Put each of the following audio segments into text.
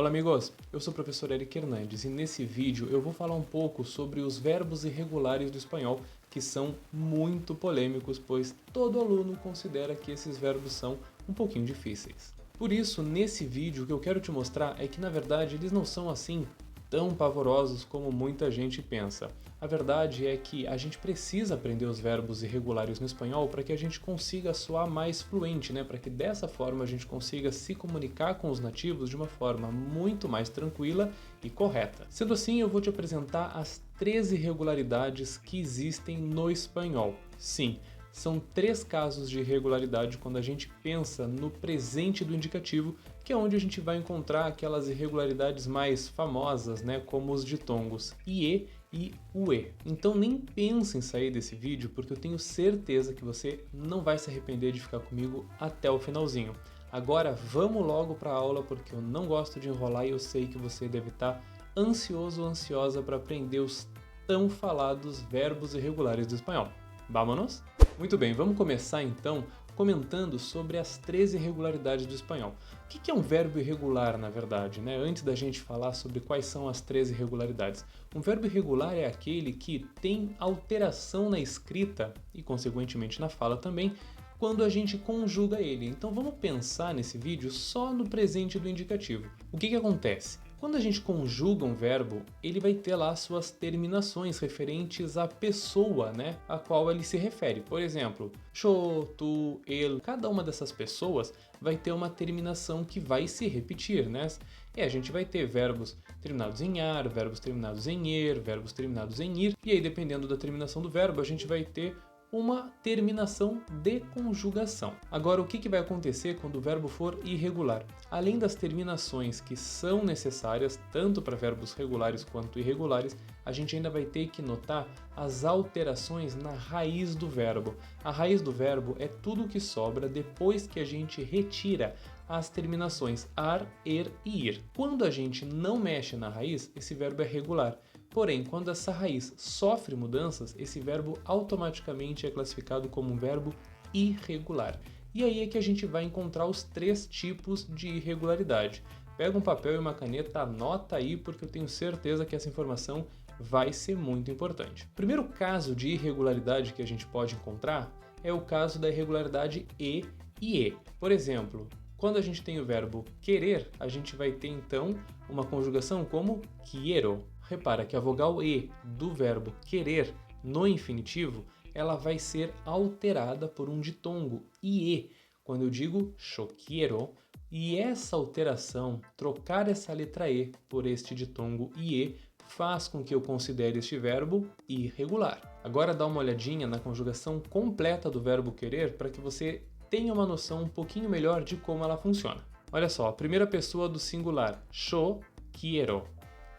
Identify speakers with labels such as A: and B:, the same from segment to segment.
A: Olá amigos, eu sou o professor Eric Hernandes e nesse vídeo eu vou falar um pouco sobre os verbos irregulares do espanhol, que são muito polêmicos, pois todo aluno considera que esses verbos são um pouquinho difíceis. Por isso, nesse vídeo o que eu quero te mostrar é que na verdade eles não são assim tão pavorosos como muita gente pensa. A verdade é que a gente precisa aprender os verbos irregulares no espanhol para que a gente consiga soar mais fluente, né? Para que dessa forma a gente consiga se comunicar com os nativos de uma forma muito mais tranquila e correta. Sendo assim, eu vou te apresentar as 13 irregularidades que existem no espanhol. Sim, são 3 casos de irregularidade quando a gente pensa no presente do indicativo, que é onde a gente vai encontrar aquelas irregularidades mais famosas, né, como os ditongos ie e ue. Então nem pense em sair desse vídeo, porque eu tenho certeza que você não vai se arrepender de ficar comigo até o finalzinho. Agora vamos logo para a aula, porque eu não gosto de enrolar e eu sei que você deve estar ansioso ou ansiosa para aprender os tão falados verbos irregulares do espanhol. Vámonos? Muito bem, vamos começar então comentando sobre as 13 irregularidades do espanhol. O que é um verbo irregular, na verdade, né? Antes da gente falar sobre quais são as 13 irregularidades. Um verbo irregular é aquele que tem alteração na escrita e, consequentemente, na fala também, quando a gente conjuga ele. Então vamos pensar nesse vídeo só no presente do indicativo. O que acontece? Quando a gente conjuga um verbo, ele vai ter lá suas terminações referentes à pessoa, né, a qual ele se refere. Por exemplo, yo, tu, ele, cada uma dessas pessoas vai ter uma terminação que vai se repetir, né? E a gente vai ter verbos terminados em ar, verbos terminados em er, verbos terminados em ir, e aí dependendo da terminação do verbo, a gente vai ter uma terminação de conjugação. Agora, o que vai acontecer quando o verbo for irregular? Além das terminações que são necessárias, tanto para verbos regulares quanto irregulares, a gente ainda vai ter que notar as alterações na raiz do verbo. A raiz do verbo é tudo o que sobra depois que a gente retira as terminações ar, er e ir. Quando a gente não mexe na raiz, esse verbo é regular. Porém, quando essa raiz sofre mudanças, esse verbo automaticamente é classificado como um verbo irregular. E aí é que a gente vai encontrar os 3 tipos de irregularidade. Pega um papel e uma caneta, anota aí, porque eu tenho certeza que essa informação vai ser muito importante. O primeiro caso de irregularidade que a gente pode encontrar é o caso da irregularidade e e e. Por exemplo, quando a gente tem o verbo querer, a gente vai ter então uma conjugação como quiero. Repara que a vogal E do verbo querer no infinitivo, ela vai ser alterada por um ditongo ie. Quando eu digo yo quiero, e essa alteração, trocar essa letra E por este ditongo ie, faz com que eu considere este verbo irregular. Agora dá uma olhadinha na conjugação completa do verbo querer para que você tenha uma noção um pouquinho melhor de como ela funciona. Olha só, a primeira pessoa do singular, yo quiero.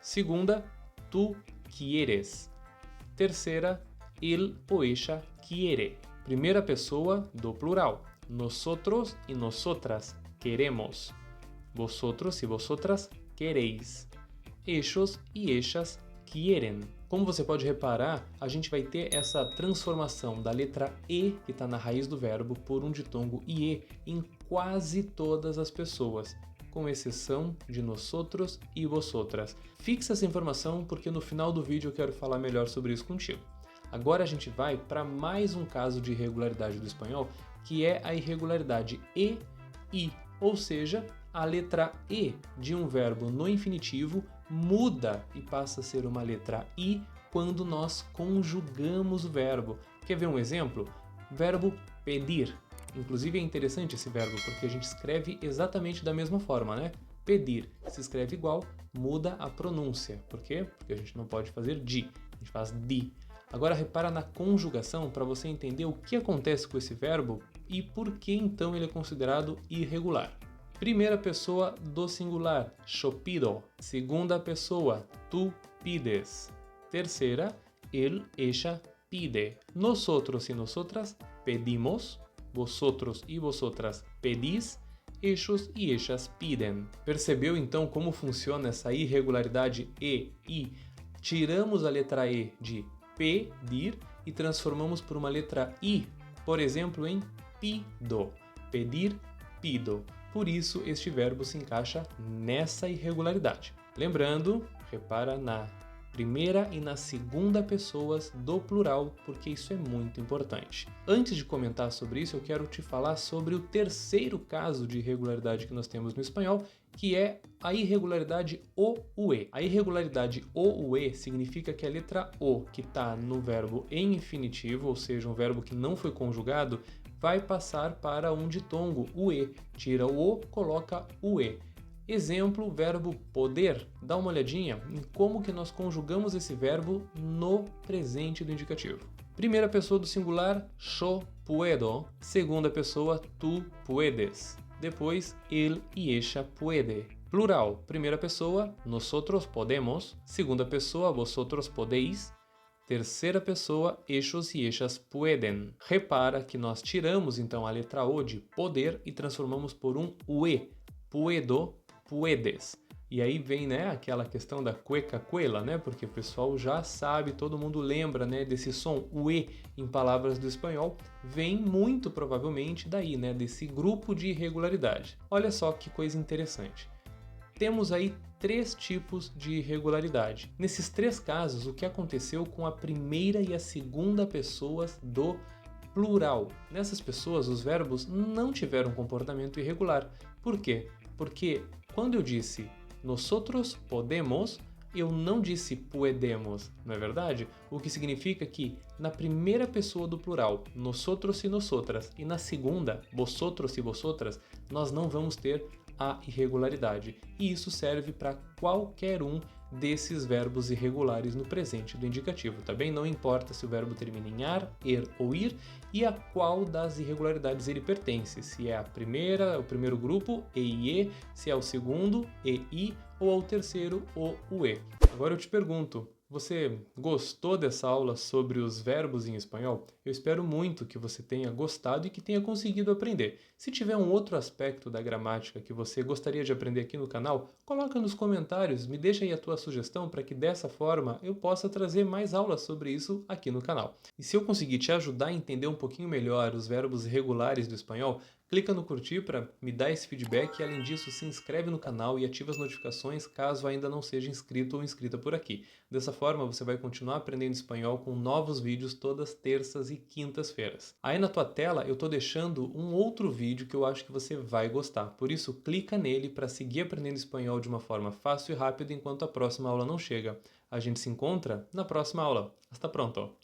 A: Segunda, tu quieres. Terceira, él o ella quiere. Primeira pessoa do plural, nosotros y nosotras queremos. Vosotros y vosotras queréis. Ellos y ellas quieren. Como você pode reparar, a gente vai ter essa transformação da letra E, que está na raiz do verbo, por um ditongo IE em quase todas as pessoas, com exceção de nosotros e vosotras. Fixa essa informação porque no final do vídeo eu quero falar melhor sobre isso contigo. Agora a gente vai para mais um caso de irregularidade do espanhol, que é a irregularidade e, ou seja, a letra E de um verbo no infinitivo muda e passa a ser uma letra I quando nós conjugamos o verbo. Quer ver um exemplo? Verbo pedir. Inclusive é interessante esse verbo porque a gente escreve exatamente da mesma forma, né? Pedir se escreve igual, muda a pronúncia. Por quê? Porque a gente não pode fazer di, a gente faz di. Agora repara na conjugação para você entender o que acontece com esse verbo e por que então ele é considerado irregular. Primeira pessoa do singular, yo pido. Segunda pessoa, tú pides. Terceira, él, ella pide. Nosotros y nosotras pedimos. Vosotros y vosotras pedís. Ellos y ellas piden. Percebeu então como funciona essa irregularidade e, i? Tiramos a letra E de pedir e transformamos por uma letra I, por exemplo, em pido. Pedir, pido. por isso este verbo se encaixa nessa irregularidade. Lembrando, repara na primeira e na segunda pessoas do plural, porque isso é muito importante. Antes de comentar sobre isso, eu quero te falar sobre o terceiro caso de irregularidade que nós temos no espanhol, que é a irregularidade OUE. A irregularidade OUE significa que a letra O, que está no verbo em infinitivo, ou seja, um verbo que não foi conjugado, vai passar para um ditongo, o E. Tira o O, coloca o E. Exemplo, verbo poder. Dá uma olhadinha em como que nós conjugamos esse verbo no presente do indicativo. Primeira pessoa do singular, yo puedo. Segunda pessoa, tú puedes. Depois, él y ella puede. Plural, primeira pessoa, nosotros podemos. Segunda pessoa, vosotros podéis. Terceira pessoa, ellos y ellas pueden. Repara que nós tiramos então a letra O de poder e transformamos por um UE. Puedo, puedes. E aí vem, né, aquela questão da cueca cuela, né? Porque o pessoal já sabe, todo mundo lembra, né, desse som UE em palavras do espanhol, vem muito provavelmente daí, né, desse grupo de irregularidade. Olha só que coisa interessante. Temos aí 3 tipos de irregularidade. Nesses 3 casos, o que aconteceu com a primeira e a segunda pessoas do plural? Nessas pessoas, os verbos não tiveram comportamento irregular. Por quê? Porque quando eu disse nosotros podemos, eu não disse puedemos, não é verdade? O que significa que na primeira pessoa do plural, nosotros e nosotras, e na segunda, vosotros e vosotras, nós não vamos ter a irregularidade. E isso serve para qualquer um desses verbos irregulares no presente do indicativo, tá bem? Não importa se o verbo termina em ar, er ou ir e a qual das irregularidades ele pertence, se é a primeira, o primeiro grupo, e, se é o segundo, e, ou ao terceiro, o, ue. Agora eu te pergunto, você gostou dessa aula sobre os verbos em espanhol? Eu espero muito que você tenha gostado e que tenha conseguido aprender. Se tiver um outro aspecto da gramática que você gostaria de aprender aqui no canal, coloca nos comentários, me deixa aí a tua sugestão para que dessa forma eu possa trazer mais aulas sobre isso aqui no canal. E se eu conseguir te ajudar a entender um pouquinho melhor os verbos irregulares do espanhol, clica no curtir para me dar esse feedback e, além disso, se inscreve no canal e ativa as notificações caso ainda não seja inscrito ou inscrita por aqui. Dessa forma, você vai continuar aprendendo espanhol com novos vídeos todas terças e quintas-feiras. Aí na tua tela eu estou deixando um outro vídeo que eu acho que você vai gostar. Por isso, clica nele para seguir aprendendo espanhol de uma forma fácil e rápida enquanto a próxima aula não chega. A gente se encontra na próxima aula. Hasta pronto!